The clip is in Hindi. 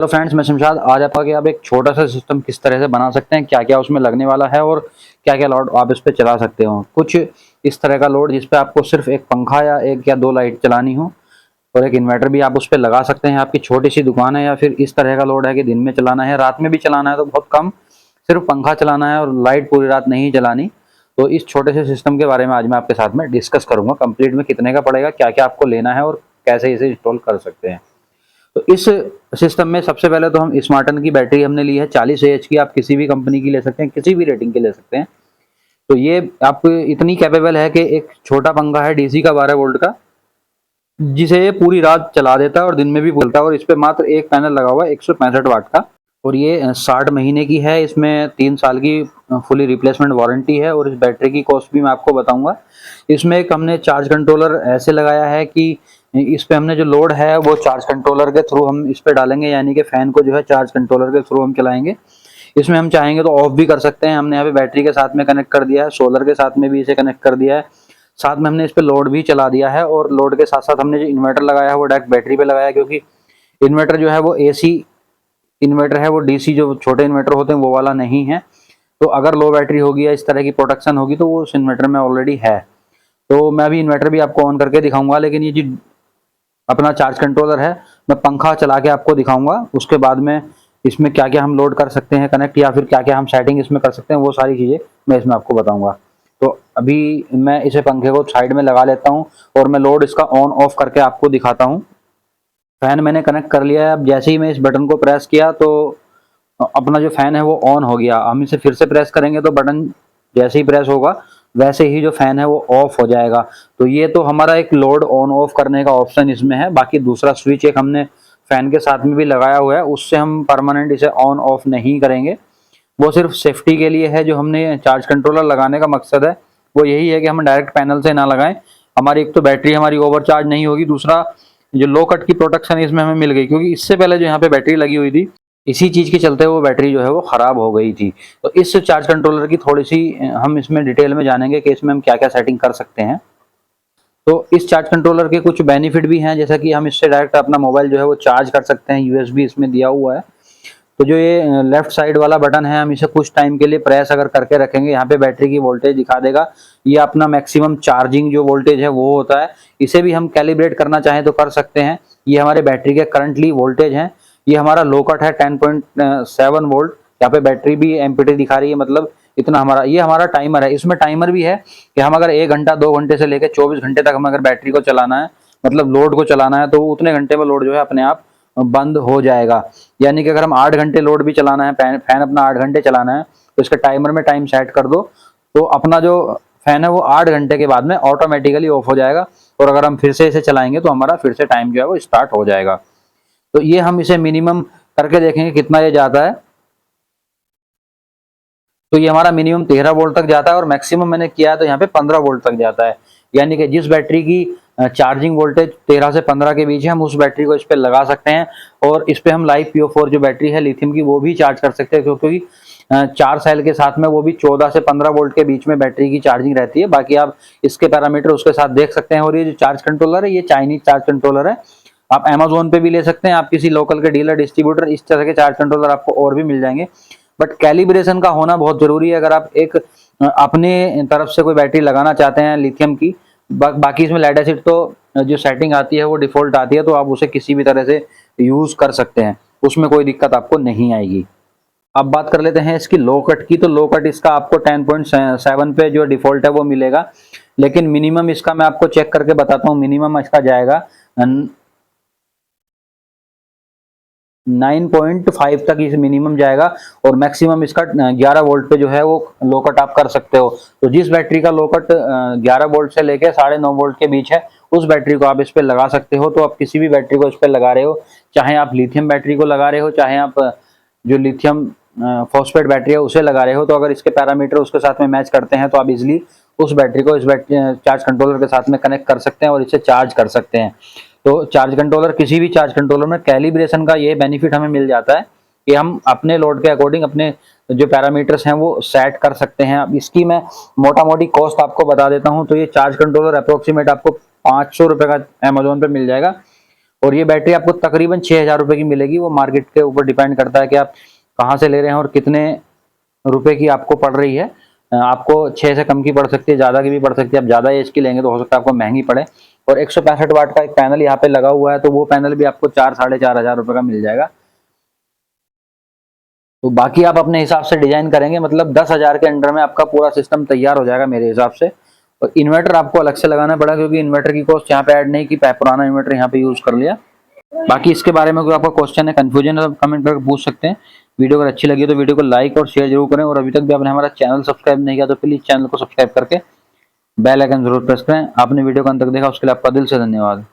हेलो फ्रेंड्स, मैं शमशाद। आज आपका कि आप एक छोटा सा सिस्टम किस तरह से बना सकते हैं, क्या क्या उसमें लगने वाला है और क्या क्या लोड आप इस पे चला सकते हो। कुछ इस तरह का लोड जिस पे आपको सिर्फ एक पंखा या एक या दो लाइट चलानी हो और एक इन्वर्टर भी आप उस पे लगा सकते हैं। आपकी छोटी सी दुकान है या फिर इस तरह का लोड है कि दिन में चलाना है, रात में भी चलाना है तो बहुत कम, सिर्फ पंखा चलाना है और लाइट पूरी रात नहीं चलानी। तो इस छोटे से सिस्टम के बारे में आज मैं आपके साथ में डिस्कस करूंगा। कंप्लीट में कितने का पड़ेगा, क्या क्या आपको लेना है और कैसे इसे इंस्टॉल कर सकते हैं। तो इस सिस्टम में सबसे पहले तो हम स्मार्टन की बैटरी हमने ली है 40 AH की। आप किसी भी कंपनी की ले सकते हैं, किसी भी रेटिंग की ले सकते हैं। तो ये आप इतनी कैपेबल है कि एक छोटा पंखा है डीसी का 12 वोल्ट का, जिसे ये पूरी रात चला देता है और दिन में भी बोलता है। और इस पे मात्र एक पैनल लगा हुआ है 165 वाट का, और ये 60 महीने की है। इसमें 3 साल की फुली रिप्लेसमेंट वारंटी है। और इस बैटरी की कॉस्ट भी मैं आपको बताऊंगा। इसमें एक हमने चार्ज कंट्रोलर ऐसे लगाया है कि इस पे हमने जो लोड है वो चार्ज कंट्रोलर के थ्रू हम इस पे डालेंगे, यानी कि फैन को जो है चार्ज कंट्रोलर के थ्रू हम चलाएंगे। इसमें हम चाहेंगे तो ऑफ भी कर सकते हैं। हमने यहाँ पे बैटरी के साथ में कनेक्ट कर दिया है, सोलर के साथ में भी इसे कनेक्ट कर दिया है, साथ में हमने इस पे लोड भी चला दिया है। और लोड के साथ साथ हमने जो इन्वर्टर लगाया है वो डायरेक्ट बैटरी पे लगाया है, क्योंकि इन्वर्टर जो है वो AC इन्वर्टर है, वो DC जो छोटे इन्वर्टर होते हैं वो वाला नहीं है। तो अगर लो बैटरी होगी या इस तरह की प्रोटेक्शन होगी तो वो उस इन्वर्टर में ऑलरेडी है। तो मैं अभी इन्वर्टर भी आपको ऑन करके दिखाऊंगा, लेकिन ये जो अपना चार्ज कंट्रोलर है मैं पंखा चला के आपको दिखाऊंगा। उसके बाद में इसमें क्या क्या हम लोड कर सकते हैं कनेक्ट, या फिर क्या क्या हम सेटिंग इसमें कर सकते हैं, वो सारी चीज़ें मैं इसमें आपको बताऊंगा। तो अभी मैं इसे पंखे को साइड में लगा लेता हूँ और मैं लोड इसका ऑन ऑफ करके आपको दिखाता हूँ। फैन मैंने कनेक्ट कर लिया है। अब जैसे ही मैं इस बटन को प्रेस किया तो अपना जो फैन है वो ऑन हो गया। हम इसे फिर से प्रेस करेंगे तो बटन जैसे ही प्रेस होगा वैसे ही जो फैन है वो ऑफ हो जाएगा। तो ये तो हमारा एक लोड ऑन ऑफ करने का ऑप्शन इसमें है। बाकी दूसरा स्विच एक हमने फैन के साथ में भी लगाया हुआ है, उससे हम परमानेंट इसे ऑन ऑफ नहीं करेंगे। वो सिर्फ सेफ्टी के लिए है। जो हमने चार्ज कंट्रोलर लगाने का मकसद है वो यही है कि हम डायरेक्ट पैनल से ना लगाएं। हमारी एक तो बैटरी हमारी ओवरचार्ज नहीं होगी, दूसरा जो लो कट की प्रोटेक्शन इसमें हमें मिल गई, क्योंकि इससे पहले जो यहाँ पे बैटरी लगी हुई थी इसी चीज के चलते वो बैटरी जो है वो खराब हो गई थी। तो इस चार्ज कंट्रोलर की थोड़ी सी हम इसमें डिटेल में जानेंगे कि इसमें हम क्या क्या सेटिंग कर सकते हैं। तो इस चार्ज कंट्रोलर के कुछ बेनिफिट भी हैं, जैसा कि हम इससे डायरेक्ट अपना मोबाइल जो है वो चार्ज कर सकते हैं। USB इसमें दिया हुआ है। तो जो ये लेफ्ट साइड वाला बटन है हम इसे कुछ टाइम के लिए प्रेस अगर करके रखेंगे, यहाँ पे बैटरी की वोल्टेज दिखा देगा। ये अपना मैक्सिमम चार्जिंग जो वोल्टेज है वो होता है। इसे भी हम कैलिब्रेट करना चाहें तो कर सकते हैं। ये हमारे बैटरी के करंटली वोल्टेज हैं। ये हमारा लो कट है 10.7 वोल्ट। यहाँ पे बैटरी भी एम्पिटी दिखा रही है, मतलब इतना हमारा। ये हमारा टाइमर है। इसमें टाइमर भी है कि हम अगर 1 घंटा 2 घंटे से लेकर 24 घंटे तक हम अगर बैटरी को चलाना है, मतलब लोड को चलाना है, तो उतने घंटे में लोड जो है अपने आप बंद हो जाएगा। यानी कि अगर हम 8 घंटे लोड भी चलाना है, फैन अपना 8 घंटे चलाना है, तो इसके टाइमर में टाइम सेट कर दो तो अपना जो फैन है वो 8 घंटे के बाद में ऑटोमेटिकली ऑफ हो जाएगा। और अगर हम फिर से इसे चलाएंगे तो हमारा फिर से टाइम जो है वो स्टार्ट हो जाएगा। तो ये हम इसे मिनिमम करके देखेंगे कितना ये जाता है। तो ये हमारा मिनिमम 13 वोल्ट तक जाता है और मैक्सिमम मैंने किया है तो यहाँ पे 15 वोल्ट तक जाता है। यानी कि जिस बैटरी की चार्जिंग वोल्टेज 13 से 15 के बीच है, हम उस बैटरी को इस पे लगा सकते हैं। और इस पे हम लाइफ PO4 जो बैटरी है लिथियम की वो भी चार्ज कर सकते हैं, क्योंकि 4 सेल के साथ में वो भी 14 से 15 वोल्ट के बीच में बैटरी की चार्जिंग रहती है। बाकी आप इसके पैरामीटर उसके साथ देख सकते हैं। और ये जो चार्ज कंट्रोलर है ये चाइनीज चार्ज कंट्रोलर है। आप Amazon पे भी ले सकते हैं, आप किसी लोकल के डीलर डिस्ट्रीब्यूटर, इस तरह के चार्ज कंट्रोलर आपको और भी मिल जाएंगे। बट कैलिब्रेशन का होना बहुत जरूरी है। अगर आप एक अपने तरफ से कोई बैटरी लगाना चाहते हैं लिथियम की, बाकी इसमें लेड एसिड तो जो सेटिंग आती है वो डिफॉल्ट आती है, तो आप उसे किसी भी तरह से यूज कर सकते हैं, उसमें कोई दिक्कत आपको नहीं आएगी। अब बात कर लेते हैं इसकी लो कट की। तो लो कट इसका आपको 10.7 पे जो डिफॉल्ट है वो मिलेगा, लेकिन मिनिमम इसका मैं आपको चेक करके बताता हूँ। मिनिमम इसका जाएगा 9.5 तक इस मिनिमम जाएगा। और मैक्सिमम इसका 11 वोल्ट पे जो है वो लो कट आप कर सकते हो। तो जिस बैटरी का लो कट 11 वोल्ट से लेके 9.5 वोल्ट के बीच है उस बैटरी को आप इस पे लगा सकते हो। तो आप किसी भी बैटरी को इस पे लगा रहे हो, चाहे आप लिथियम बैटरी को लगा रहे हो, चाहे आप जो लिथियम फॉस्फेट बैटरी है उसे लगा रहे हो, तो अगर इसके पैरामीटर उसके साथ में मैच करते हैं तो आप इजिली उस बैटरी को इस चार्ज कंट्रोलर के साथ में कनेक्ट कर सकते हैं और इसे चार्ज कर सकते हैं। तो चार्ज कंट्रोलर, किसी भी चार्ज कंट्रोलर में कैलिब्रेशन का ये बेनिफिट हमें मिल जाता है कि हम अपने लोड के अकॉर्डिंग अपने जो पैरामीटर्स हैं वो सेट कर सकते हैं। अब इसकी मैं मोटा मोटी कॉस्ट आपको बता देता हूं। तो ये चार्ज कंट्रोलर अप्रोक्सीमेट आपको 500 रुपये का Amazon पे मिल जाएगा। और ये बैटरी आपको तकरीबन 6,000 रुपए की मिलेगी। वो मार्केट के ऊपर डिपेंड करता है कि आप कहाँ से ले रहे हैं और कितने रुपए की आपको पड़ रही है। आपको 6 से कम की पड़ सकती है, ज़्यादा की भी पड़ सकती है। आप ज़्यादा एज की लेंगे तो हो सकता है आपको महंगी पड़े। और 165 वाट का एक पैनल यहाँ पे लगा हुआ है, तो वो पैनल भी आपको 4-4,500 रुपए का मिल जाएगा। तो बाकी आप अपने हिसाब से डिजाइन करेंगे, मतलब 10,000 के अंडर में आपका पूरा सिस्टम तैयार हो जाएगा मेरे हिसाब से। और इन्वर्टर आपको अलग से लगाना पड़ा, क्योंकि इन्वर्टर की कॉस्ट यहाँ पे ऐड नहीं की, पुराना इन्वर्टर यहाँ पे यूज कर लिया। बाकी इसके बारे में कोई आपका क्वेश्चन है, कंफ्यूजन है, तो कमेंट करके पूछ सकते हैं। वीडियो अगर अच्छी लगी तो वीडियो को लाइक और शेयर जरूर करें। और अभी तक भी आपने हमारा चैनल सब्सक्राइब नहीं किया तो प्लीज चैनल को सब्सक्राइब करके बेल आइकन जरूर प्रेस करें। आपने वीडियो को अंत तक देखा उसके लिए आपका दिल से धन्यवाद।